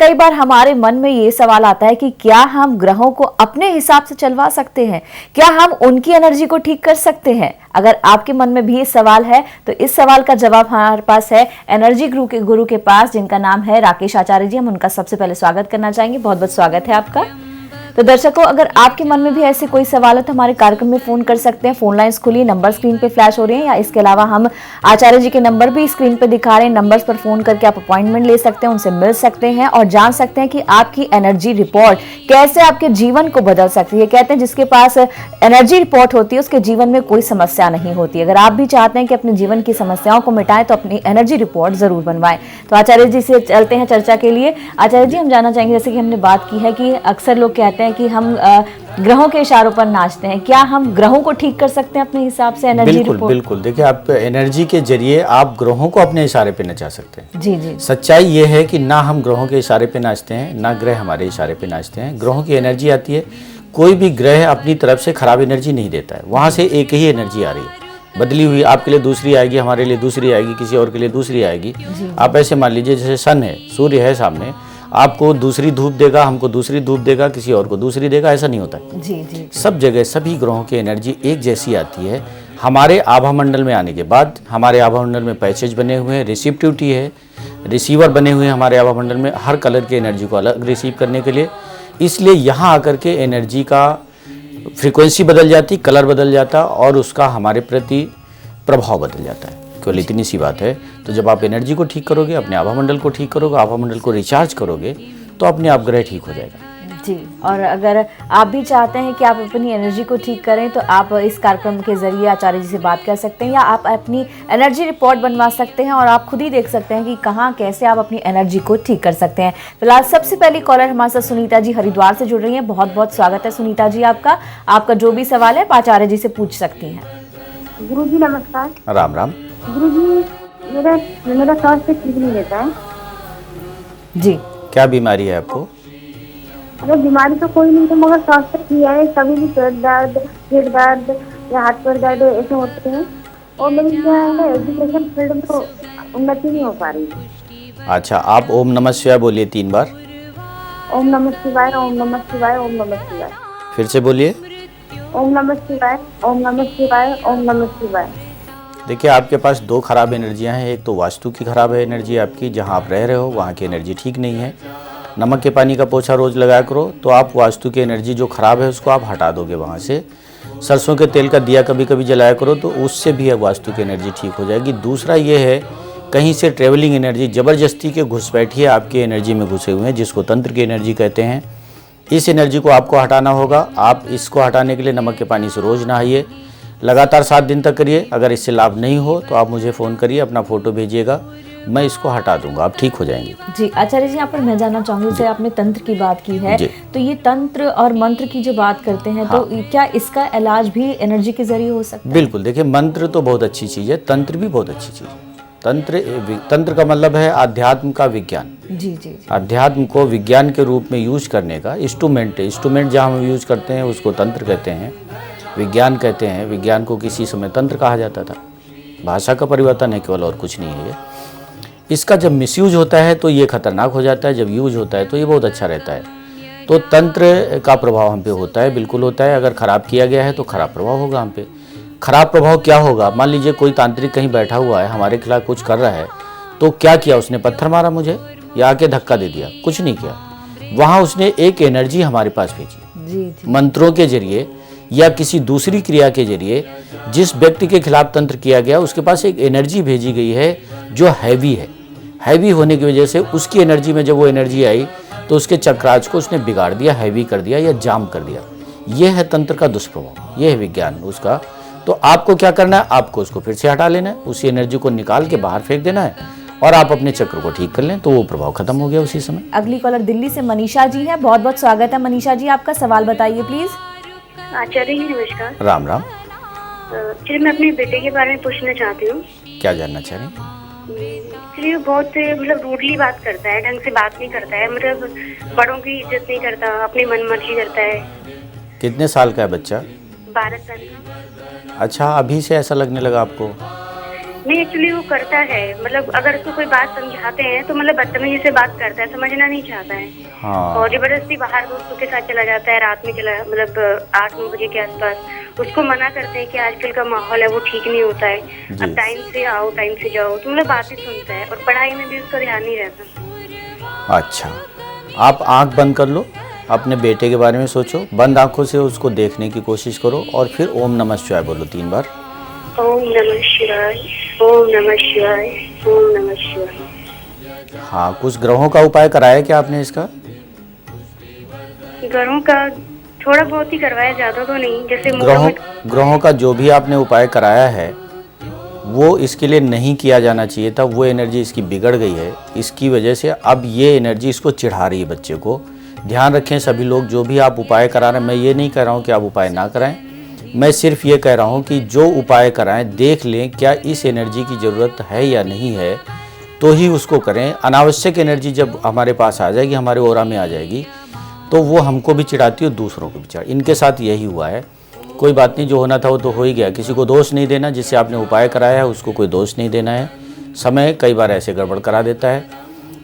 कई बार हमारे मन में ये सवाल आता है कि क्या हम ग्रहों को अपने हिसाब से चलवा सकते हैं? क्या हम उनकी एनर्जी को ठीक कर सकते हैं? अगर आपके मन में भी ये सवाल है तो इस सवाल का जवाब हमारे पास है एनर्जी गुरु के पास, जिनका नाम है राकेश आचार्य जी। हम उनका सबसे पहले स्वागत करना चाहेंगे। बहुत बहुत स्वागत है आपका। तो दर्शकों, अगर आपके मन में भी ऐसे कोई सवाल है तो हमारे कार्यक्रम में फोन कर सकते हैं। फोन लाइंस खुली, नंबर स्क्रीन पे फ्लैश हो रहे हैं, या इसके अलावा हम आचार्य जी के नंबर भी स्क्रीन पे दिखा रहे हैं। नंबर्स पर फोन करके आप अपॉइंटमेंट ले सकते हैं, उनसे मिल सकते हैं और जान सकते हैं कि आपकी एनर्जी रिपोर्ट कैसे आपके जीवन को बदल सकती है। कहते हैं जिसके पास एनर्जी रिपोर्ट होती है उसके जीवन में कोई समस्या नहीं होती। अगर आप भी चाहते हैं कि अपने जीवन की समस्याओं को मिटाएं तो अपनी एनर्जी रिपोर्ट जरूर बनवाएं। तो आचार्य जी से चलते हैं चर्चा के लिए। आचार्य जी, हम जानना चाहेंगे, जैसे कि हमने बात की है कि अक्सर लोग कहते हैं कि हम ग्रहों के इशारों पर नाचते हैं, क्या हम ग्रहों को ठीक कर सकते हैं अपने हिसाब से एनर्जी रिपोर्ट? बिल्कुल बिल्कुल। देखिए, आप एनर्जी के जरिए आप ग्रहों को अपने इशारे पे नचा सकते हैं। जी जी। सच्चाई ये है कि ना हम ग्रहों के इशारे पे नाचते हैं, ना ग्रह हमारे इशारे पे नाचते हैं। ग्रहों की एनर्जी आती है, कोई भी ग्रह अपनी तरफ से खराब एनर्जी नहीं देता है, वहाँ से एक ही एनर्जी आ रही है, बदली हुई। आपके लिए दूसरी आएगी, हमारे लिए दूसरी आएगी, किसी और के लिए दूसरी आएगी। आप ऐसे मान लीजिए जैसे सन है, सूर्य है सामने, आपको दूसरी धूप देगा, हमको दूसरी धूप देगा, किसी और को दूसरी देगा, ऐसा नहीं होता है। जी जी। सब जगह सभी ग्रहों की एनर्जी एक जैसी आती है। हमारे आभा मंडल में आने के बाद हमारे आभा मंडल में पैचेज बने हुए हैं, रिसिप्टिविटी है, रिसीवर बने हुए हैं हमारे आभा मंडल में हर कलर की एनर्जी को अलग रिसीव करने के लिए। इसलिए यहाँ आकर के एनर्जी का फ्रीक्वेंसी बदल जाती, कलर बदल जाता और उसका हमारे प्रति प्रभाव बदल जाता है। केवल इतनी सी बात है। तो जब आप एनर्जी को ठीक करोगे, अपने आभा मंडल को ठीक करोगे, आभा मंडल को रिचार्ज करोगे, तो अपने आप ग्रह ठीक हो जाएगा। जी। और अगर आप भी चाहते हैं कि आप अपनी एनर्जी को ठीक करें तो आप इस कार्यक्रम के जरिए आचार्य जी से बात कर सकते हैं, या आप अपनी एनर्जी रिपोर्ट बनवा सकते हैं और आप खुद ही देख सकते हैं कि कहाँ कैसे आप अपनी एनर्जी को ठीक कर सकते हैं। फिलहाल सबसे पहली कॉलर हमारे साथ सुनीता जी हरिद्वार से जुड़ रही हैं। बहुत बहुत स्वागत है सुनीता जी आपका। आपका जो भी सवाल है आचार्य जी से पूछ सकती हैं। गुरु जी नमस्कार। राम राम। गुरु जी, मेरा स्वास्थ्य ठीक नहीं रहता है। जी। क्या बीमारी है आपको? अरे बीमारी तो कोई नहीं है, मगर स्वास्थ्य ठीक है। कभी भी पेट दर्द, पेट दर्द या हाथ पैर दर्द ऐसे होते हैं, और मेरी जो है ना एजुकेशन फील्ड में तो उन्नति नहीं हो पा रही है। अच्छा, आप ओम नमः शिवाय बोलिए 3 बार। ओम नमः शिवाय, ओम नमः शिवाय, ओम नमः शिवाय। फिर से बोलिए। ओम नमः शिवाय, ओम नमः शिवाय, ओम नमः शिवाय। देखिए, आपके पास 2 खराब एनर्जियां हैं। एक तो वास्तु की खराब है एनर्जी आपकी, जहां आप रह रहे हो वहां की एनर्जी ठीक नहीं है। नमक के पानी का पोछा रोज लगाया करो तो आप वास्तु की एनर्जी जो खराब है उसको आप हटा दोगे वहां से। सरसों के तेल का दिया कभी कभी जलाया करो तो उससे भी वास्तु की एनर्जी ठीक हो जाएगी। दूसरा ये है, कहीं से ट्रेवलिंग एनर्जी ज़बरदस्ती के घुसपैठिए आपकी एनर्जी में घुसे हुए हैं, जिसको तंत्र की एनर्जी कहते हैं। इस एनर्जी को आपको हटाना होगा। आप इसको हटाने के लिए नमक के पानी से रोज़ नहाइए, लगातार 7 दिन तक करिए। अगर इससे लाभ नहीं हो तो आप मुझे फ़ोन करिए, अपना फ़ोटो भेजिएगा, मैं इसको हटा दूंगा, आप ठीक हो जाएंगे। जी आचार्य जी, यहाँ पर मैं जानना चाहूँगी, जैसे आपने तंत्र की बात की है, तो ये तंत्र और मंत्र की जो बात करते हैं, तो क्या इसका इलाज भी एनर्जी के जरिए हो सकता है? बिल्कुल। देखिए, मंत्र तो बहुत अच्छी चीज़ है, तंत्र भी बहुत अच्छी चीज़ है। तंत्र का मतलब है आध्यात्म का विज्ञान। जी जी। अध्यात्म को विज्ञान के रूप में यूज करने का इंस्ट्रूमेंट जहाँ हम यूज करते हैं उसको तंत्र कहते हैं, विज्ञान कहते हैं। विज्ञान को किसी समय तंत्र कहा जाता था। भाषा का परिवर्तन है केवल, और कुछ नहीं है ये। इसका जब मिसयूज होता है तो ये खतरनाक हो जाता है, जब यूज होता है तो ये बहुत अच्छा रहता है। तो तंत्र का प्रभाव हम पे होता है, बिल्कुल होता है। अगर ख़राब किया गया है तो ख़राब प्रभाव होगा हम पे। ख़राब प्रभाव क्या होगा? मान लीजिए कोई तांत्रिक कहीं बैठा हुआ है, हमारे खिलाफ कुछ कर रहा है, तो क्या किया उसने? पत्थर मारा मुझे या आके धक्का दे दिया? कुछ नहीं किया। वहाँ उसने एक एनर्जी हमारे पास भेजी। जी। मंत्रों के जरिए या किसी दूसरी क्रिया के जरिए जिस व्यक्ति के खिलाफ तंत्र किया गया उसके पास एक एनर्जी भेजी गई है जो हैवी है। हैवी होने की वजह से उसकी एनर्जी में जब वो एनर्जी आई तो उसके चक्राज को उसने बिगाड़ दिया, हैवी कर दिया या जाम कर दिया। ये है तंत्र का दुष्प्रभाव, ये है विज्ञान उसका। तो आपको क्या करना है? आपको उसको फिर से हटा लेना है, उसी एनर्जी को निकाल के बाहर फेंक देना है और आप अपने चक्र को ठीक कर लें तो वो प्रभाव खत्म हो गया उसी समय। अगली कॉलर दिल्ली से मनीषा जी है। बहुत बहुत स्वागत है मनीषा जी, आपका सवाल बताइए प्लीज। आचार्य जी नमस्कार। राम राम। चलिए, मैं अपने बेटे के बारे में पूछना चाहती हूँ। क्या जानना चाह रही हैं? चलिए, बहुत मतलब रूडली बात करता है, ढंग से बात नहीं करता है, मतलब बड़ों की इज्जत नहीं करता, अपनी मनमर्जी करता है। कितने साल का है बच्चा? 12 साल का। अच्छा, अभी से ऐसा लगने लगा आपको? नहीं, एक्चुअली वो करता है, मतलब अगर उसको कोई बात समझाते हैं तो मतलब बदतमीजी से बात करता है, समझना नहीं चाहता है। हाँ। और जबरदस्ती बाहर दोस्तों के साथ चला जाता है, रात में चला, मतलब 8-9 बजे के आसपास। उसको मना करते हैं कि आजकल का माहौल है वो ठीक नहीं होता है, अब टाइम से आओ टाइम से जाओ, तो मतलब बातें सुनता है और पढ़ाई में भी उसका ध्यान नहीं रहता। अच्छा, आप आंख बंद कर लो, अपने बेटे के बारे में सोचो, बंद आंखों से उसको देखने की कोशिश करो और फिर ओम नमः शिवाय बोलो 3 बार। ओम नमः शिवाय, ओम नमः शिवाय, ओम नमः शिवाय। हाँ, कुछ ग्रहों का उपाय कराया क्या आपने इसका? घरों का थोड़ा बहुत ही करवाया, ज्यादा तो नहीं। जैसे ग्रहों का जो भी आपने उपाय कराया है वो इसके लिए नहीं किया जाना चाहिए था, वो एनर्जी इसकी बिगड़ गई है, इसकी वजह से अब ये एनर्जी इसको चिढ़ा रही है बच्चे को। ध्यान रखें सभी लोग, जो भी आप उपाय करा रहे हैं, मैं ये नहीं कह रहा हूँ कि आप उपाय ना कराएं, मैं सिर्फ ये कह रहा हूँ कि जो उपाय कराएं देख लें क्या इस एनर्जी की ज़रूरत है या नहीं है, तो ही उसको करें। अनावश्यक एनर्जी जब हमारे पास आ जाएगी, हमारे ओरा में आ जाएगी, तो वो हमको भी चिढ़ाती है और दूसरों को भी चिढ़ा। इनके साथ यही हुआ है, कोई बात नहीं, जो होना था वो तो हो ही गया। किसी को दोष नहीं देना, जिससे आपने उपाय कराया है उसको कोई दोष नहीं देना है। समय कई बार ऐसे गड़बड़ करा देता है।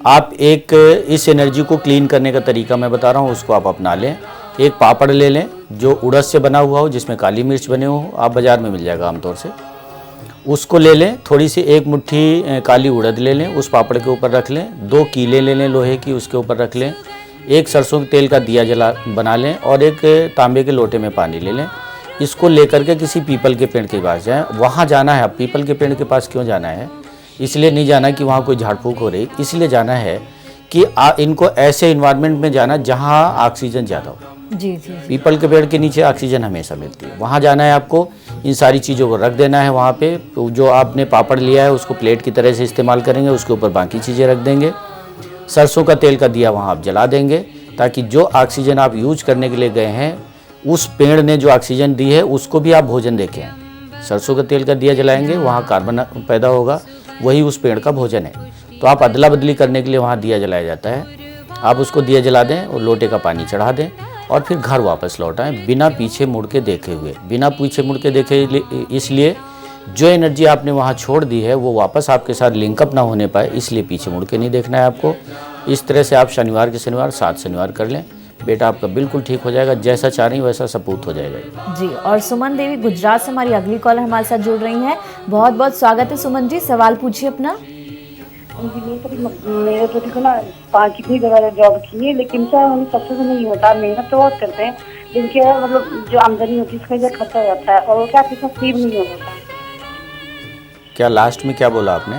आप एक इस एनर्जी को क्लीन करने का तरीका मैं बता रहा हूँ, उसको आप अपना लें। एक पापड़ ले लें जो उड़द से बना हुआ हो, जिसमें काली मिर्च बने हो, आप बाज़ार में मिल जाएगा आमतौर से, उसको ले लें। थोड़ी सी 1 मुट्ठी काली उड़द ले लें, उस पापड़ के ऊपर रख लें। 2 कीले ले लें लोहे की, उसके ऊपर रख लें। 1 सरसों के तेल का दिया बना लें और 1 तांबे के लोटे में पानी ले लें। इसको लेकर के किसी पीपल के पेड़ के पास जाएं, वहाँ जाना है। अब पीपल के पेड़ के पास क्यों जाना है? इसलिए नहीं जाना कि वहाँ कोई झाड़ फूक हो रही, इसलिए जाना है कि इनको ऐसे इन्वायरमेंट में जाना जहाँ ऑक्सीजन ज़्यादा हो। जी। पीपल के पेड़ के नीचे ऑक्सीजन हमेशा मिलती है, वहाँ जाना है आपको। इन सारी चीज़ों को रख देना है वहाँ पे। जो आपने पापड़ लिया है उसको प्लेट की तरह से इस्तेमाल करेंगे, उसके ऊपर बाकी चीज़ें रख देंगे। सरसों का तेल का दिया वहाँ आप जला देंगे, ताकि जो ऑक्सीजन आप यूज करने के लिए गए हैं, उस पेड़ ने जो ऑक्सीजन दी है उसको भी आप भोजन देके आए। सरसों का तेल का दिया जलाएंगे, वहाँ कार्बन पैदा होगा, वही उस पेड़ का भोजन है। तो आप अदला बदली करने के लिए वहाँ दिया जलाया जाता है। आप उसको दिया जला दें और लोटे का पानी चढ़ा दें और फिर घर वापस लौट आएँ, बिना पीछे मुड़ के देखे हुए। बिना पीछे मुड़ के देखे इसलिए जो एनर्जी आपने वहाँ छोड़ दी है वो वापस आपके साथ लिंकअप ना होने पाए, इसलिए पीछे मुड़ के नहीं देखना है आपको। इस तरह से आप शनिवार के शनिवार 7 शनिवार कर लें, बेटा आपका बिल्कुल ठीक हो जाएगा। जैसा चाह रही वैसा सपूत हो जाएगा जी। और सुमन देवी गुजरात से हमारी अगली कॉलर हमारे साथ जुड़ रही हैं। बहुत बहुत स्वागत है सुमन जी, सवाल पूछिए अपना। मेरे तो देखो ना 5 जगह जॉब की है, लेकिन क्या हमें सक्सेस नहीं होता। मेहनत तो बहुत करते हैं, लेकिन क्या मतलब जो आमदनी होती है उसका जो खर्चा हो जाता है और वो क्या पैसा सेव नहीं हो पाता। क्या लास्ट में क्या बोला आपने?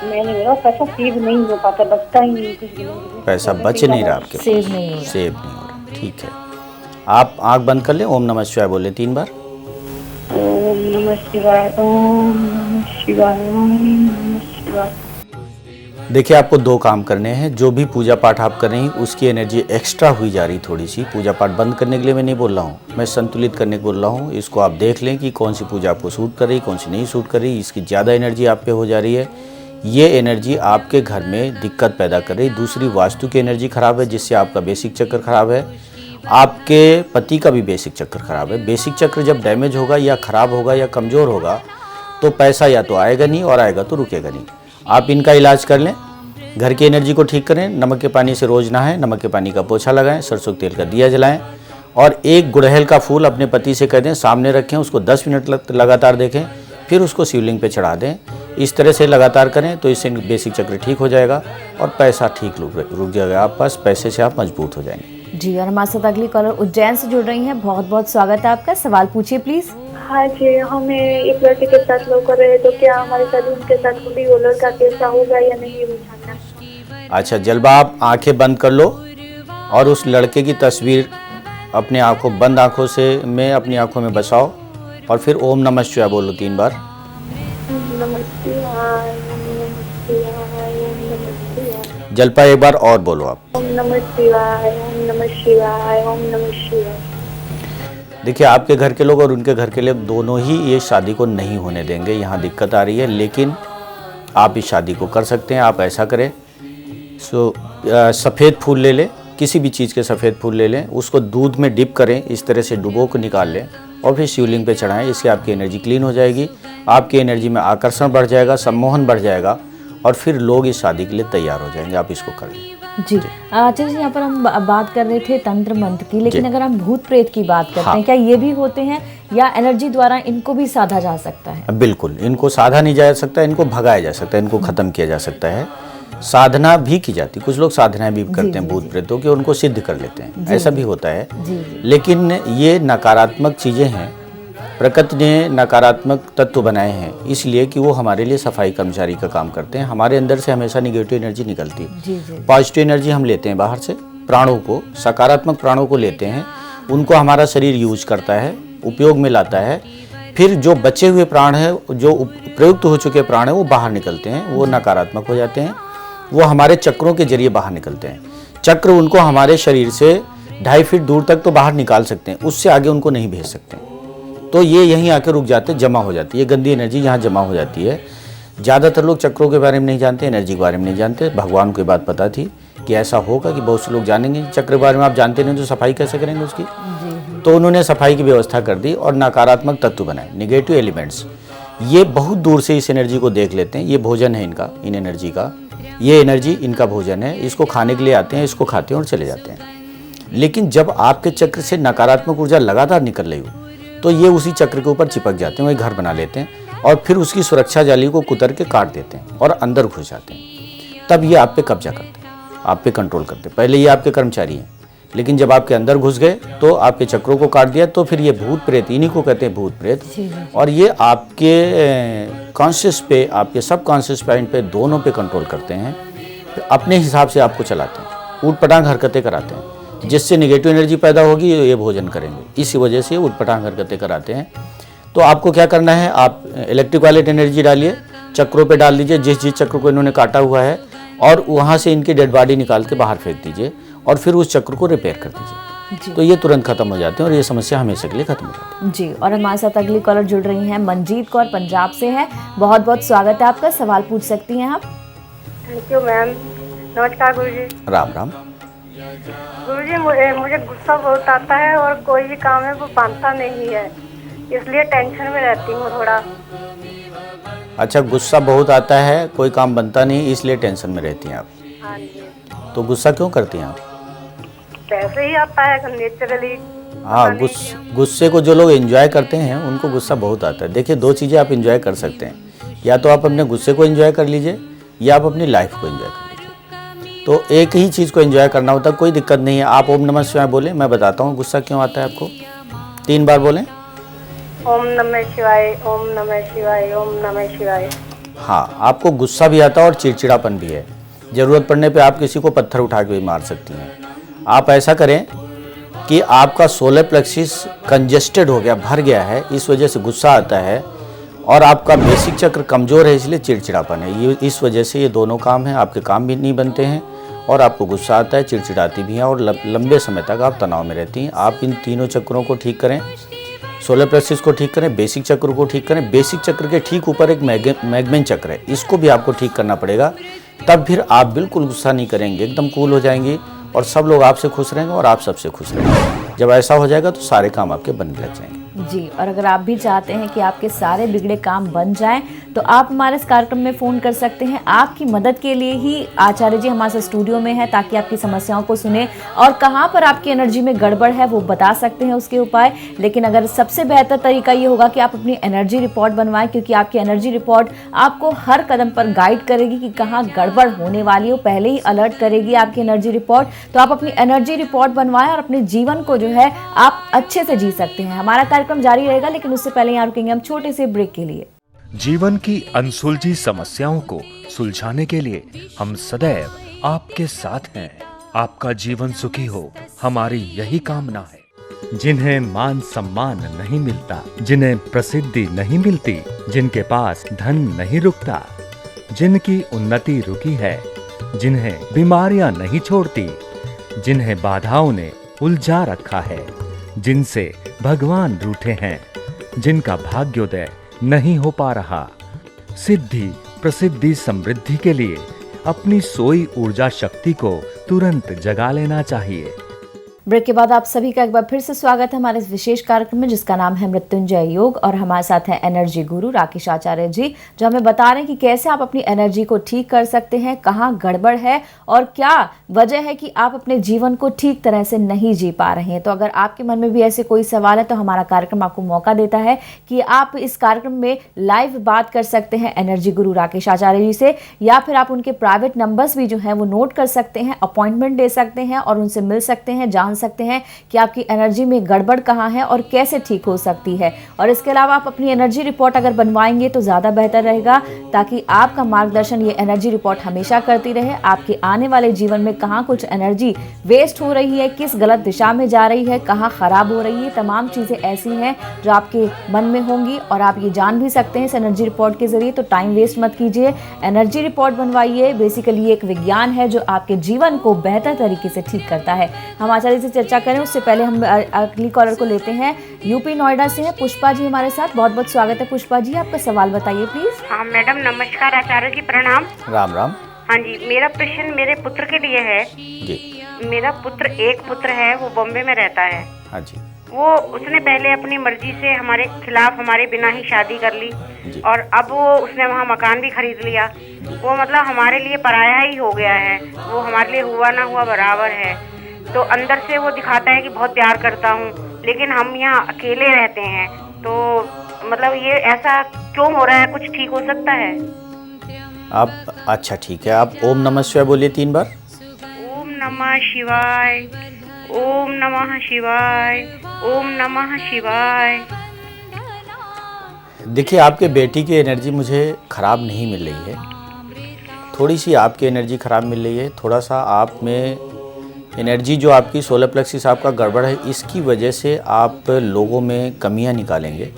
मैंने बोला पैसा सेव नहीं हो पाता, बचता ही नहीं कुछ दिनों के लिए। पैसा बच नहीं रहा आपके पास, सेव नहीं हो रहा। सेव नहीं हो रहा, ठीक है। आप आंख बंद कर लें, ओम नमः शिवाय बोले 3 बार। ओम नमः शिवाय, ओम नमः शिवाय, ओम नमः शिवाय। देखिए, आपको 2 काम करने हैं। जो भी पूजा पाठ आप कर रही हैं उसकी एनर्जी एक्स्ट्रा हुई जा रही थोड़ी सी। पूजा पाठ बंद करने के लिए मैं नहीं बोल रहा हूँ, मैं संतुलित करने को बोल रहा हूँ। इसको आप देख लें कि कौन सी पूजा आपको सूट कर रही, कौन सी नहीं सूट कर रही। इसकी ज़्यादा एनर्जी आप पे हो जा रही है, ये एनर्जी आपके घर में दिक्कत पैदा कर रही। दूसरी, वास्तु की एनर्जी खराब है, जिससे आपका बेसिक चक्र खराब है, आपके पति का भी बेसिक चक्र खराब है। बेसिक चक्र जब डैमेज होगा या खराब होगा या कमज़ोर होगा तो पैसा या तो आएगा नहीं, और आएगा तो रुकेगा नहीं। आप इनका इलाज कर लें, घर की एनर्जी को ठीक करें। नमक के पानी से रोज़ नहाएं, नमक के पानी का पोछा लगाएं, सरसों के तेल का दिया जलाएं और 1 गुड़हल का फूल अपने पति से कह दें सामने रखें, उसको 10 मिनट लगातार देखें, फिर उसको शिवलिंग पे चढ़ा दें। इस तरह से लगातार करें तो इससे बेसिक चक्र ठीक हो जाएगा और पैसा ठीक रुक जाएगा आप पास, पैसे से आप मजबूत हो जाएंगे। जी। और हमारे साथ अगली कॉलर उज्जैन से जुड़ रही हैं। बहुत बहुत स्वागत है आपका, सवाल पूछिए प्लीज। हाँ जी, हमें एक लड़के के साथ लोग कर रहे हैं, तो क्या हमारे साथ उनके साथ भी वो लड़का कैसा होगा या नहीं, ये भी जानना। अच्छा जलवा, आप आंखें बंद कर लो और उस लड़के की तस्वीर अपने बंद आंखों से में अपनी आंखों में बसाओ और फिर ओम नमः शिवाय बोलो 3 बार। जलपा एक बार और बोलो आप। ओम नमः शिवाय, ओम नमः शिवाय, ओम नमः शिवाय। देखिए, आपके घर के लोग और उनके घर के लोग दोनों ही ये शादी को नहीं होने देंगे, यहाँ दिक्कत आ रही है, लेकिन आप इस शादी को कर सकते हैं। आप ऐसा करें, सफ़ेद फूल ले लें, किसी भी चीज़ के सफ़ेद फूल ले लें, उसको दूध में डिप करें, इस तरह से डुबो को निकाल लें और फिर शिवलिंग पे चढ़ाएं। इससे आपकी एनर्जी क्लीन हो जाएगी आपकी एनर्जी में आकर्षण बढ़ जाएगा, सम्मोहन बढ़ जाएगा और फिर लोग इस शादी के लिए तैयार हो जाएंगे। आप इसको कर लें। जी अच्छा जी, यहाँ पर हम बात कर रहे थे तंत्र मंत्र की, लेकिन जी। अगर हम भूत प्रेत की बात करते हाँ। हैं, क्या ये भी होते हैं या एनर्जी द्वारा इनको भी साधा जा सकता है? बिल्कुल, इनको साधा नहीं जा सकता, इनको भगाया जा सकता है, इनको खत्म किया जा सकता है। साधना भी की जाती है, कुछ लोग साधनाएं भी करते हैं भूत प्रेतों की, उनको सिद्ध कर लेते हैं, ऐसा भी होता है। लेकिन ये नकारात्मक चीज़ें हैं, प्रकृति ने नकारात्मक तत्व बनाए हैं इसलिए कि वो हमारे लिए सफाई कर्मचारी का काम करते हैं। हमारे अंदर से हमेशा निगेटिव एनर्जी निकलती है, पॉजिटिव एनर्जी हम लेते हैं बाहर से, प्राणों को, सकारात्मक प्राणों को लेते हैं, उनको हमारा शरीर यूज करता है, उपयोग में लाता है। फिर जो बचे हुए प्राण है, जो प्रयुक्त हो चुके प्राण है, वो बाहर निकलते हैं, वो नकारात्मक हो जाते हैं, वो हमारे चक्रों के जरिए बाहर निकलते हैं। चक्र उनको हमारे शरीर से 2.5 फीट दूर तक तो बाहर निकाल सकते हैं, उससे आगे उनको नहीं भेज सकते। तो ये यहीं आके रुक जाते, जमा हो जाती है, ये गंदी एनर्जी यहाँ जमा हो जाती है। ज़्यादातर लोग चक्रों के बारे में नहीं जानते, एनर्जी के बारे में नहीं जानते। भगवान को ये बात पता थी कि ऐसा होगा कि बहुत से लोग जानेंगे, चक्र के बारे में आप जानते नहीं तो सफाई कैसे करेंगे उसकी। तो उन्होंने सफाई की व्यवस्था कर दी और नकारात्मक तत्व बनाए, निगेटिव एलिमेंट्स। ये बहुत दूर से इस एनर्जी को देख लेते हैं, ये भोजन है इनका, इन एनर्जी का, ये एनर्जी इनका भोजन है, इसको खाने के लिए आते हैं, इसको खाते हैं और चले जाते हैं। लेकिन जब आपके चक्र से नकारात्मक ऊर्जा लगातार निकल रही हो तो ये उसी चक्र के ऊपर चिपक जाते हैं, वही घर बना लेते हैं और फिर उसकी सुरक्षा जाली को कुतर के काट देते हैं और अंदर घुस जाते हैं। तब ये आप पे कब्जा करते हैं, आप पे कंट्रोल करते हैं। पहले ये आपके कर्मचारी हैं, लेकिन जब आपके अंदर घुस गए तो आपके चक्रों को काट दिया, तो फिर ये भूत प्रेत, इन्हीं को कहते हैं भूत प्रेत। और ये आपके कॉन्शियस पे, आपके सब कॉन्शियस माइंड पे, दोनों पे कंट्रोल करते हैं, अपने हिसाब से आपको चलाते हैं, ऊट-पटांग हरकतें कराते हैं। जिससे नेगेटिव एनर्जी पैदा होगी ये भोजन करेंगे, इसी वजह से ऊट-पटांग हरकतें कराते हैं। तो आपको क्या करना है, आप इलेक्ट्रिक वायलेट एनर्जी डालिए, चक्रों पे डाल दीजिए, जिस जिस चक्र को इन्होंने काटा हुआ है, और वहाँ से इनकी डेड बॉडी निकाल के बाहर फेंक दीजिए और फिर उस चक्र को रिपेयर कर दीजिए। तो ये तुरंत खत्म हो जाते हैं और ये समस्या हमेशा के लिए खत्म हो जाती है। जी, और हमारे साथ अगली कॉलर जुड़ रही हैं, मंजीत कौर पंजाब से है। बहुत बहुत स्वागत है आपका, सवाल पूछ सकती हैं आप। Thank you ma'am. नमस्कार गुरुजी। राम राम। गुरुजी, मुझे गुस्सा बहुत आता है और कोई भी काम है वो बनता नहीं है, इसलिए टेंशन में रहती हूँ थोड़ा। अच्छा, गुस्सा बहुत आता है, कोई काम बनता नहीं, इसलिए टेंशन में रहती हैं आप। हाँ जी। तो गुस्सा क्यों करती हैं आप? वैसे ही आता है नेचुरली। हाँ, गुस्से को जो लोग एंजॉय करते हैं उनको गुस्सा बहुत आता है। देखिए, दो चीज़ें आप एंजॉय कर सकते हैं, या तो आप अपने गुस्से को एंजॉय कर लीजिए या आप अपनी लाइफ को एंजॉय कर लीजिए। तो एक ही चीज़ को एंजॉय करना होता है, कोई दिक्कत नहीं है। आप ओम नमः शिवाय बोलें, मैं बताता हूँ गुस्सा क्यों आता है आपको। 3 बार बोलें, ओम नमः शिवाय, ओम नमः शिवाय, ओम नमः शिवाय। हाँ, आपको गुस्सा भी आता है और चिड़चिड़ापन भी है। ज़रूरत पड़ने पे आप किसी को पत्थर उठा के भी मार सकती हैं। आप ऐसा करें कि आपका सोलर प्लेक्सिस कंजेस्टेड हो गया, भर गया है, इस वजह से गुस्सा आता है, और आपका बेसिक चक्र कमज़ोर है, इसलिए चिड़चिड़ापन है। ये इस वजह से ये दोनों काम हैं, आपके काम भी नहीं बनते हैं और आपको गुस्सा आता है, चिड़चिड़ाती भी हैं और लंबे समय तक आप तनाव में रहती हैं। आप इन तीनों चक्रों को ठीक करें, सोलर प्लेक्सिस को ठीक करें, बेसिक चक्र को ठीक करें। बेसिक चक्र के ठीक ऊपर एक मैग्मेन चक्र है, इसको भी आपको ठीक करना पड़ेगा। तब फिर आप बिल्कुल गुस्सा नहीं करेंगे, एकदम कूल हो जाएंगी और सब लोग आपसे खुश रहेंगे और आप सबसे खुश रहेंगे। जब ऐसा हो जाएगा तो सारे काम आपके बनने लग जाएंगे। जी, और अगर आप भी चाहते हैं कि आपके सारे बिगड़े काम बन जाएं तो आप हमारे इस कार्यक्रम में फ़ोन कर सकते हैं। आपकी मदद के लिए ही आचार्य जी हमारे साथ स्टूडियो में हैं, ताकि आपकी समस्याओं को सुने और कहाँ पर आपकी एनर्जी में गड़बड़ है वो बता सकते हैं उसके उपाय। लेकिन अगर सबसे बेहतर तरीका ये होगा कि आप अपनी एनर्जी रिपोर्ट बनवाएं, क्योंकि आपकी एनर्जी रिपोर्ट आपको हर कदम पर गाइड करेगी कि कहाँ गड़बड़ होने वाली हो, पहले ही अलर्ट करेगी आपकी एनर्जी रिपोर्ट। तो आप अपनी एनर्जी रिपोर्ट बनवाएं और अपने जीवन को जो है आप अच्छे से जी सकते हैं। हमारा कार्यक्रम जारी रहेगा, लेकिन उससे पहले यहाँ रुकेंगे हम छोटे से ब्रेक के लिए। जीवन की अनसुलझी समस्याओं को सुलझाने के लिए हम सदैव आपके साथ हैं। आपका जीवन सुखी हो, हमारी यही कामना है। जिन्हें मान सम्मान नहीं मिलता, जिन्हें प्रसिद्धि नहीं मिलती, जिनके पास धन नहीं रुकता, जिनकी उन्नति रुकी है, जिन्हें बीमारियां नहीं छोड़ती, जिन्हें बाधाओं ने उलझा रखा है, जिनसे भगवान रूठे हैं, जिनका भाग्योदय नहीं हो पा रहा, सिद्धि प्रसिद्धि समृद्धि के लिए अपनी सोई ऊर्जा शक्ति को तुरंत जगा लेना चाहिए। ब्रेक के बाद आप सभी का एक बार फिर से स्वागत है हमारे इस विशेष कार्यक्रम में, जिसका नाम है मृत्युंजय योग। और हमारे साथ हैं एनर्जी गुरु राकेश आचार्य जी, जो हमें बता रहे हैं कि कैसे आप अपनी एनर्जी को ठीक कर सकते हैं, कहाँ गड़बड़ है और क्या वजह है कि आप अपने जीवन को ठीक तरह से नहीं जी पा रहे हैं। तो अगर आपके मन में भी ऐसे कोई सवाल है तो हमारा कार्यक्रम आपको मौका देता है कि आप इस कार्यक्रम में लाइव बात कर सकते हैं एनर्जी गुरु राकेश आचार्य जी से, या फिर आप उनके प्राइवेट नंबर्स भी जो है वो नोट कर सकते हैं, अपॉइंटमेंट ले सकते हैं और उनसे मिल सकते हैं, जान सकते हैं कि आपकी एनर्जी में गड़बड़ कहाँ है और कैसे ठीक हो सकती है। और इसके अलावा आप अपनी एनर्जी रिपोर्ट अगर बनवाएंगे तो ज़्यादा बेहतर रहेगा, ताकि आपका मार्गदर्शन ये एनर्जी रिपोर्ट हमेशा करती रहे। आपके आने वाले जीवन में कहाँ कुछ एनर्जी वेस्ट हो रही है, किस गलत दिशा में जा रही है, कहाँ ख़राब हो रही है, तमाम चीज़ें ऐसी हैं जो आपके मन में होंगी और आप ये जान भी सकते हैं इस एनर्जी रिपोर्ट के ज़रिए। तो टाइम वेस्ट मत कीजिए, एनर्जी रिपोर्ट बनवाइए। बेसिकली ये एक विज्ञान है जो आपके जीवन को बेहतर तरीके से ठीक करता है। हम आचार्य से चर्चा करें उससे पहले हम अगली कॉलर को लेते हैं। यूपी नोएडा से है पुष्पा जी हमारे साथ। बहुत बहुत स्वागत है पुष्पा जी, आपका सवाल बताइए प्लीज। हाँ मैडम नमस्कार, आचार्य जी प्रणाम। राम राम। हाँ जी, मेरा प्रश्न मेरे पुत्र के लिए है जी। मेरा पुत्र एक पुत्र है, वो बॉम्बे में रहता है। हाँ जी। वो उसने पहले अपनी मर्जी से हमारे खिलाफ हमारे बिना ही शादी कर ली और अब वो उसने वहाँ मकान भी खरीद लिया। वो मतलब हमारे लिए पराया ही हो गया है, वो हमारे लिए हुआ ना हुआ बराबर है। तो अंदर से वो दिखाता है कि बहुत प्यार करता हूँ, लेकिन हम यहाँ अकेले रहते हैं। तो मतलब ये ऐसा क्यों हो रहा है, कुछ ठीक हो सकता है? आप अच्छा ठीक है, आप ओम नमः शिवाय बोलिए 3 बार। ओम नमः शिवाय, ओम नमः शिवाय, ओम नमः शिवाय। देखिए, आपके बेटी की एनर्जी मुझे ख़राब नहीं मिल रही है, थोड़ी सी आपकी एनर्जी ख़राब मिल रही है। थोड़ा सा आप में एनर्जी जो आपकी सोलर प्लेक्सिस आपका गड़बड़ है, इसकी वजह से आप लोगों में कमियां निकालेंगे।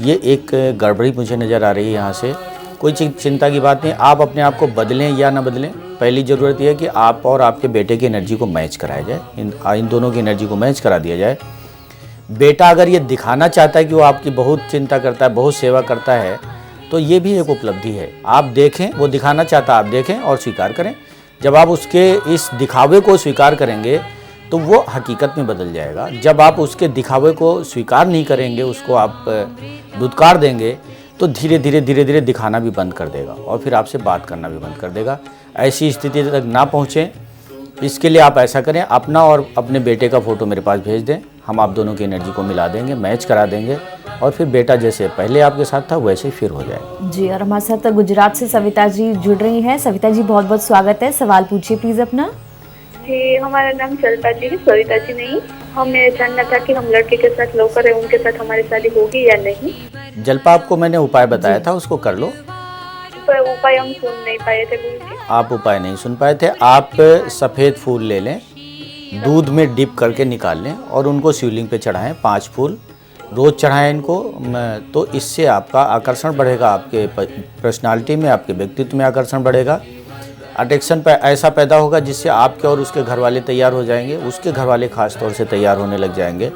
ये एक गड़बड़ी मुझे नज़र आ रही है यहाँ से। कोई चिंता की बात नहीं, आप अपने आप को बदलें या ना बदलें, पहली ज़रूरत यह है कि आप और आपके बेटे की एनर्जी को मैच कराया जाए, इन दोनों की एनर्जी को मैच करा दिया जाए। बेटा अगर ये दिखाना चाहता है कि वो आपकी बहुत चिंता करता है, बहुत सेवा करता है, तो ये भी एक उपलब्धि है। आप देखें, वो दिखाना चाहता है, आप देखें और स्वीकार करें। जब आप उसके इस दिखावे को स्वीकार करेंगे तो वो हकीकत में बदल जाएगा। जब आप उसके दिखावे को स्वीकार नहीं करेंगे, उसको आप दुत्कार देंगे, तो धीरे धीरे दिखाना भी बंद कर देगा और फिर आपसे बात करना भी बंद कर देगा। ऐसी स्थिति तक ना पहुँचें, इसके लिए आप ऐसा करें, अपना और अपने बेटे का फ़ोटो मेरे पास भेज दें, हम आप दोनों की एनर्जी को मिला देंगे, मैच करा देंगे और फिर बेटा जैसे पहले आपके साथ था वैसे ही फिर हो जाए। जी, और हमारे साथ गुजरात से सविता जी जुड़ रही हैं। सविता जी बहुत बहुत स्वागत है, सवाल पूछिए प्लीज अपना। जी, हमारा नाम सविता जी है, सविता जी नहीं। हमें जानना था कि हम लड़के के साथ लौकर है, उनके साथ हमारी शादी होगी या नहीं। जलपा आपको मैंने उपाय बताया था, उसको कर लो। पर उपाय हम सुन नहीं पाए थे गुरुजी। आप उपाय नहीं सुन पाए थे। आप सफ़ेद फूल ले लें, दूध में डिप करके निकाल लें और उनको शिवलिंग पे चढ़ाएं। 5 फूल रोज़ चढ़ाएं इनको, तो इससे आपका आकर्षण बढ़ेगा, आपके पर्सनालिटी में, आपके व्यक्तित्व में आकर्षण बढ़ेगा। अट्रैक्शन ऐसा पैदा होगा जिससे आपके और उसके घर वाले तैयार हो जाएंगे, उसके घर वाले खास तौर से तैयार होने लग जाएंगे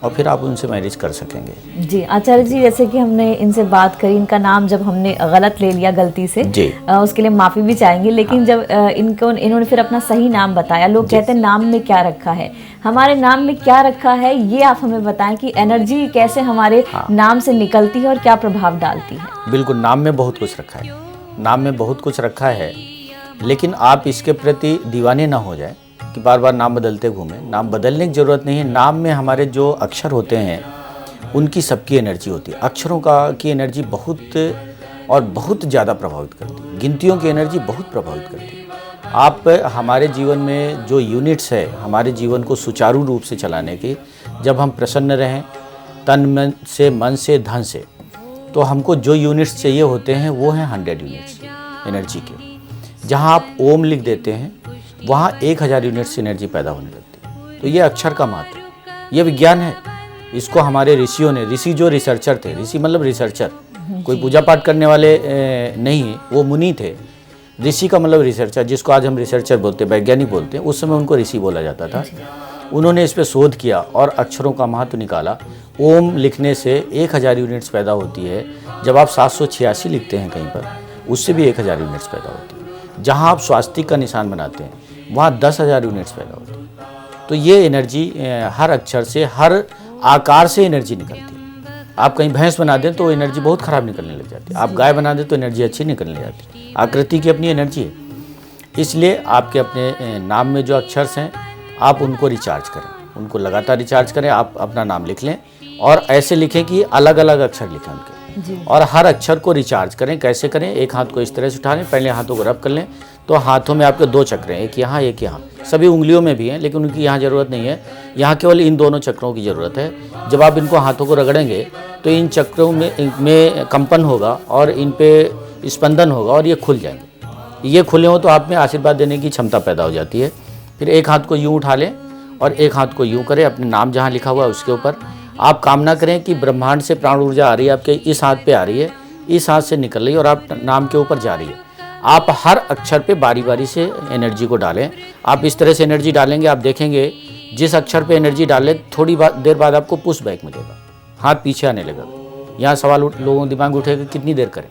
और फिर आप उनसे मैरिज कर सकेंगे। जी आचार्य जी, जैसे कि हमने इनसे बात करी, इनका नाम जब हमने गलत ले लिया गलती से, जी उसके लिए माफ़ी भी चाहेंगे, लेकिन जब इन्होंने फिर अपना सही नाम बताया। लोग कहते हैं नाम में क्या रखा है, हमारे नाम में क्या रखा है ये आप हमें बताएं कि एनर्जी कैसे हमारे नाम से निकलती है और क्या प्रभाव डालती है। बिल्कुल, नाम में बहुत कुछ रखा है, नाम में बहुत कुछ रखा है, लेकिन आप इसके प्रति दीवाने ना हो जाए कि बार बार नाम बदलते घूमें। नाम बदलने की ज़रूरत नहीं है। नाम में हमारे जो अक्षर होते हैं उनकी सबकी एनर्जी होती है। अक्षरों की एनर्जी बहुत और बहुत ज़्यादा प्रभावित करती है, गिनतियों की एनर्जी बहुत प्रभावित करती है। आप हमारे जीवन में जो यूनिट्स है हमारे जीवन को सुचारू रूप से चलाने की, जब हम प्रसन्न रहें तन मन से धन से, तो हमको जो यूनिट्स चाहिए होते हैं वो हैं 100 यूनिट्स एनर्जी के। जहाँ आप ओम लिख देते हैं वहाँ 1000 यूनिट्स एनर्जी पैदा होने लगती है। तो ये अक्षर का महत्व, ये विज्ञान है। इसको हमारे ऋषियों ने, ऋषि जो रिसर्चर थे, ऋषि मतलब रिसर्चर, कोई पूजा पाठ करने वाले नहीं, वो मुनि थे। ऋषि का मतलब रिसर्चर, जिसको आज हम रिसर्चर बोलते हैं, वैज्ञानिक बोलते हैं, उस समय उनको ऋषि बोला जाता था। उन्होंने इस पर शोध किया और अक्षरों का महत्व निकाला। ओम लिखने से 1000 यूनिट्स पैदा होती है। जब आप 786 लिखते हैं कहीं पर, उससे भी 1000 यूनिट्स पैदा होती है। जहाँ आप स्वास्तिक का निशान बनाते हैं वहाँ 10,000 यूनिट्स पैदा होती है। तो ये एनर्जी हर अक्षर से, हर आकार से एनर्जी निकलती है। आप कहीं भैंस बना दें तो एनर्जी बहुत ख़राब निकलने लग जाती है, आप गाय बना दें तो एनर्जी अच्छी निकलने लग जाती है। आकृति की अपनी एनर्जी है, इसलिए आपके अपने नाम में जो अक्षर हैं आप उनको रिचार्ज करें, उनको लगातार रिचार्ज करें। आप अपना नाम लिख लें और ऐसे लिखें कि अलग अलग अक्षर लिखें उनके, और हर अक्षर को रिचार्ज करें। कैसे करें? एक हाथ को इस तरह से उठा लें, पहले हाथों को रब कर लें, तो हाथों में आपके 2 चक्र हैं, एक यहाँ एक यहाँ। सभी उंगलियों में भी हैं लेकिन उनकी यहाँ ज़रूरत नहीं है, यहाँ केवल इन दोनों चक्रों की ज़रूरत है। जब आप इनको हाथों को रगड़ेंगे तो इन चक्रों में कंपन होगा और इन पे स्पंदन होगा और ये खुल जाएंगे। ये खुले हों तो आप में आशीर्वाद देने की क्षमता पैदा हो जाती है। फिर एक हाथ को यूँ उठा लें और एक हाथ को यूँ करें, अपने नाम जहाँ लिखा हुआ है उसके ऊपर आप कामना करें कि ब्रह्मांड से प्राण ऊर्जा आ रही है, आपके इस हाथ पे आ रही है, इस हाथ से निकल रही है और आप नाम के ऊपर जा रही है। आप हर अक्षर पे बारी बारी से एनर्जी को डालें। आप इस तरह से एनर्जी डालेंगे, आप देखेंगे जिस अक्षर पे एनर्जी डालें थोड़ी देर बाद आपको पुश बैक मिलेगा, हाथ पीछे आने लगेगा। यहाँ सवाल लोगों के दिमाग उठेगा कितनी देर करें?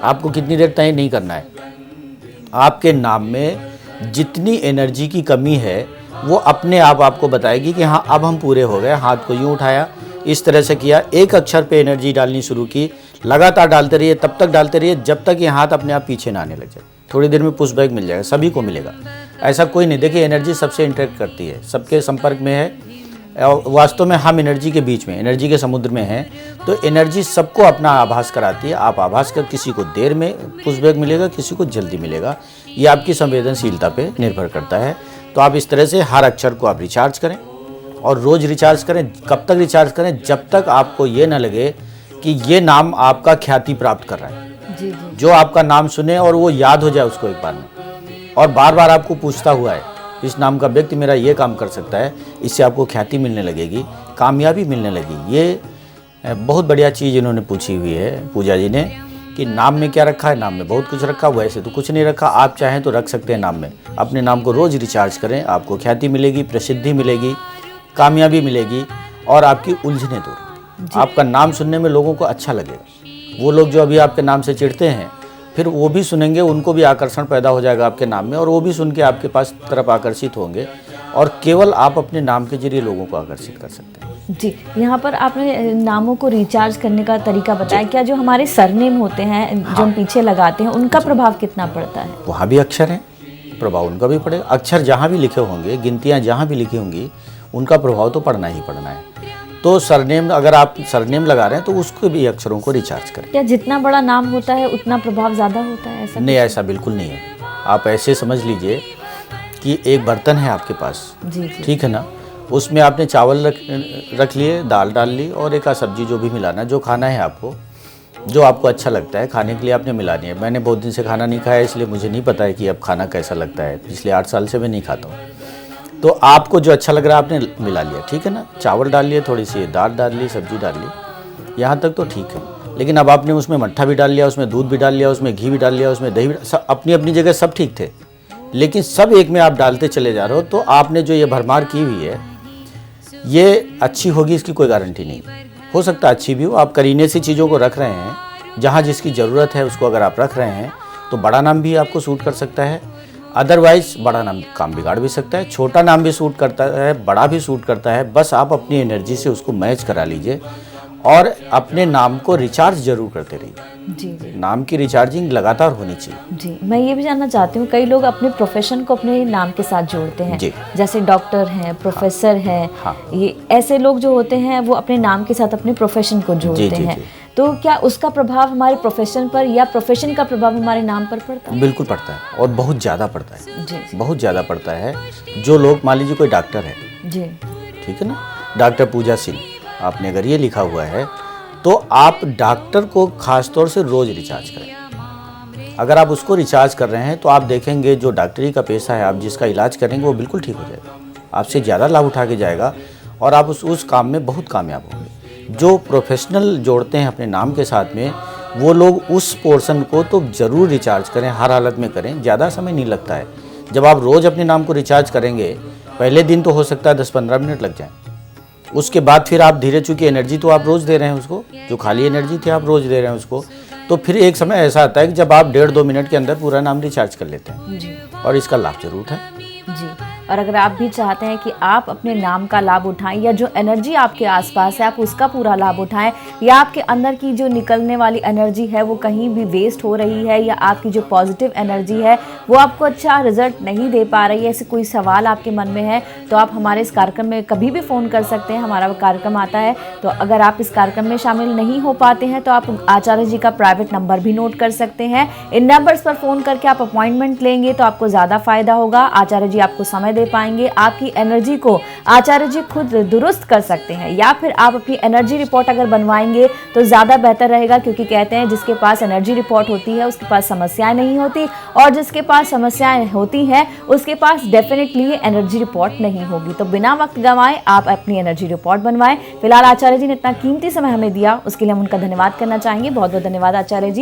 आपको कितनी देर तय नहीं करना है। आपके नाम में जितनी एनर्जी की कमी है वो अपने आप आपको बताएगी कि हाँ अब हम पूरे हो गए। हाथ को यूँ उठाया, इस तरह से किया, एक अक्षर पे एनर्जी डालनी शुरू की, लगातार डालते रहिए, तब तक डालते रहिए जब तक ये हाथ अपने आप पीछे ना आने लग जाए। थोड़ी देर में पुश बैक मिल जाएगा, सभी को मिलेगा, ऐसा कोई नहीं। देखिए एनर्जी सबसे इंटरेक्ट करती है, सबके संपर्क में है। वास्तव में हम एनर्जी के बीच में, एनर्जी के समुद्र में हैं, तो एनर्जी सबको अपना आभास कराती है। आप आभास कर, किसी को देर में पुश बैक मिलेगा, किसी को जल्दी मिलेगा, ये आपकी संवेदनशीलता पे निर्भर करता है। तो आप इस तरह से हर अक्षर को आप रिचार्ज करें और रोज़ रिचार्ज करें। कब तक रिचार्ज करें? जब तक आपको ये ना लगे कि ये नाम आपका ख्याति प्राप्त कर रहा है। जी। जो आपका नाम सुने और वो याद हो जाए उसको एक बार में, और बार बार आपको पूछता हुआ है इस नाम का व्यक्ति मेरा ये काम कर सकता है, इससे आपको ख्याति मिलने लगेगी, कामयाबी मिलने लगी। ये बहुत बढ़िया चीज़ इन्होंने पूछी हुई है पूजा जी ने कि नाम में क्या रखा है। नाम में बहुत कुछ रखा, वैसे तो कुछ नहीं रखा। आप चाहें तो रख सकते हैं नाम में। अपने नाम को रोज़ रिचार्ज करें, आपको ख्याति मिलेगी, प्रसिद्धि मिलेगी, कामयाबी मिलेगी और आपकी उलझने दूर होंगी। आपका नाम सुनने में लोगों को अच्छा लगेगा। वो लोग जो अभी आपके नाम से चिढ़ते हैं, फिर वो भी सुनेंगे, उनको भी आकर्षण पैदा हो जाएगा आपके नाम में, और वो भी सुन के आपके पास तरफ आकर्षित होंगे। और केवल आप अपने नाम के जरिए लोगों को आकर्षित कर सकते हैं। जी, यहाँ पर आपने नामों को रिचार्ज करने का तरीका बताया। क्या जो हमारे सरनेम होते हैं, जो हम पीछे लगाते हैं, उनका प्रभाव कितना पड़ता है? वहाँ भी अक्षर हैं, प्रभाव उनका भी पड़ेगा। अक्षर जहाँ भी लिखे होंगे, गिनतियाँ जहाँ भी लिखी होंगी, उनका प्रभाव तो पड़ना ही पड़ना है। तो सरनेम, अगर आप सरनेम लगा रहे हैं तो उसको भी अक्षरों को रिचार्ज करें। क्या जितना बड़ा नाम होता है उतना प्रभाव ज़्यादा होता है? ऐसा नहीं, ऐसा बिल्कुल नहीं है। आप ऐसे समझ लीजिए कि एक बर्तन है आपके पास, जी। ठीक है ना, उसमें आपने चावल रख लिए, दाल डाल ली और एक सब्जी जो भी मिलाना, जो खाना है आपको, जो आपको अच्छा लगता है खाने के लिए आपने मिलानी है। मैंने बहुत दिन से खाना नहीं खाया, इसलिए मुझे नहीं पता है कि अब खाना कैसा लगता है। पिछले 8 साल से मैं नहीं खाता हूँ। तो आपको जो अच्छा लग रहा है आपने मिला लिया, ठीक है ना। चावल डाल लिए, थोड़ी सी दाल डाल ली, सब्जी डाल ली, यहाँ तक तो ठीक है। लेकिन अब आपने उसमें मट्ठा भी डाल लिया, उसमें दूध भी डाल लिया, उसमें घी भी डाल लिया, उसमें दही भी, सब अपनी अपनी जगह सब ठीक थे, लेकिन सब एक में आप डालते चले जा रहे हो। तो आपने जो ये भरमार की हुई है, ये अच्छी होगी इसकी कोई गारंटी नहीं। हो सकता है अच्छी भी हो। आप करीने सी चीज़ों को रख रहे हैं, जहाँ जिसकी ज़रूरत है उसको अगर आप रख रहे हैं तो बड़ा नाम भी आपको सूट कर सकता है। अदरवाइज बड़ा नाम काम बिगाड़ भी सकता है, छोटा नाम भी सूट करता है, बड़ा भी सूट करता है। बस आप अपनी एनर्जी से उसको मैच करा लीजिए और अपने नाम को रिचार्ज जरूर करते रहिए। जी। नाम की रिचार्जिंग लगातार होनी चाहिए। जी, मैं ये भी जानना चाहती हूँ, कई लोग अपने प्रोफेशन को अपने नाम के साथ जोड़ते हैं। जी। जैसे डॉक्टर हैं, प्रोफेसर हैं, हाँ। ये ऐसे लोग जो होते हैं वो अपने नाम के साथ अपने प्रोफेशन को जोड़ते जी, हैं। जी। तो क्या उसका प्रभाव हमारे प्रोफेशन पर या प्रोफेशन का प्रभाव हमारे नाम पर पड़ता है? बिल्कुल पड़ता है, और बहुत ज़्यादा पड़ता है। जी। बहुत ज़्यादा पड़ता है। जो लोग, मान लीजिए कोई डॉक्टर है, जी। ठीक है ना, डॉक्टर पूजा सिंह, आपने अगर ये लिखा हुआ है तो आप डॉक्टर को खास तौर से रोज़ रिचार्ज करें। अगर आप उसको रिचार्ज कर रहे हैं तो आप देखेंगे जो डॉक्टरी का पेशा है, आप जिसका इलाज करेंगे वो बिल्कुल ठीक हो जाएगा, आपसे ज़्यादा लाभ उठा के जाएगा और आप उस काम में बहुत कामयाब होंगे। जो प्रोफेशनल जोड़ते हैं अपने नाम के साथ में, वो लोग उस पोर्शन को तो ज़रूर रिचार्ज करें, हर हालत में करें। ज़्यादा समय नहीं लगता है। जब आप रोज़ अपने नाम को रिचार्ज करेंगे, पहले दिन तो हो सकता है 10-15 मिनट लग जाएं, उसके बाद फिर आप धीरे, चूँकि एनर्जी तो आप रोज़ दे रहे हैं उसको, जो खाली एनर्जी थी आप रोज़ दे रहे हैं उसको, तो फिर एक समय ऐसा आता है कि जब आप 1.5-2 मिनट के अंदर पूरा नाम रिचार्ज कर लेते हैं। जी। और इसका लाभ जरूर है। जी। और अगर आप भी चाहते हैं कि आप अपने नाम का लाभ उठाएं या जो एनर्जी आपके आसपास है आप उसका पूरा लाभ उठाएं, या आपके अंदर की जो निकलने वाली एनर्जी है वो कहीं भी वेस्ट हो रही है, या आपकी जो पॉजिटिव एनर्जी है वो आपको अच्छा रिजल्ट नहीं दे पा रही है, ऐसे कोई सवाल आपके मन में है, तो आप हमारे इस कार्यक्रम में कभी भी फ़ोन कर सकते हैं। हमारा कार्यक्रम आता है, तो अगर आप इस कार्यक्रम में शामिल नहीं हो पाते हैं तो आप आचार्य जी का प्राइवेट नंबर भी नोट कर सकते हैं। इन नंबर्स पर फ़ोन करके आप अपॉइंटमेंट लेंगे तो आपको ज़्यादा फायदा होगा। आचार्य जी आपको समय दे पाएंगे, आपकी एनर्जी को आचार्य जी खुद दुरुस्त कर सकते हैं, या फिर आप अपनी एनर्जी रिपोर्ट अगर बनवाएंगे तो ज़्यादा बेहतर रहेगा, क्योंकि कहते हैं जिसके पास एनर्जी रिपोर्ट होती है उसके पास समस्याएं नहीं होती, और जिसके पास समस्याएं होती हैं उसके पास डेफिनेटली एनर्जी रिपोर्ट नहीं होगी। तो बिना वक्त गंवाए आप अपनी एनर्जी रिपोर्ट बनवाएं। फिलहाल आचार्य जी ने इतना कीमती समय हमें दिया, उसके लिए हम उनका धन्यवाद करना चाहेंगे। बहुत बहुत धन्यवाद आचार्य जी।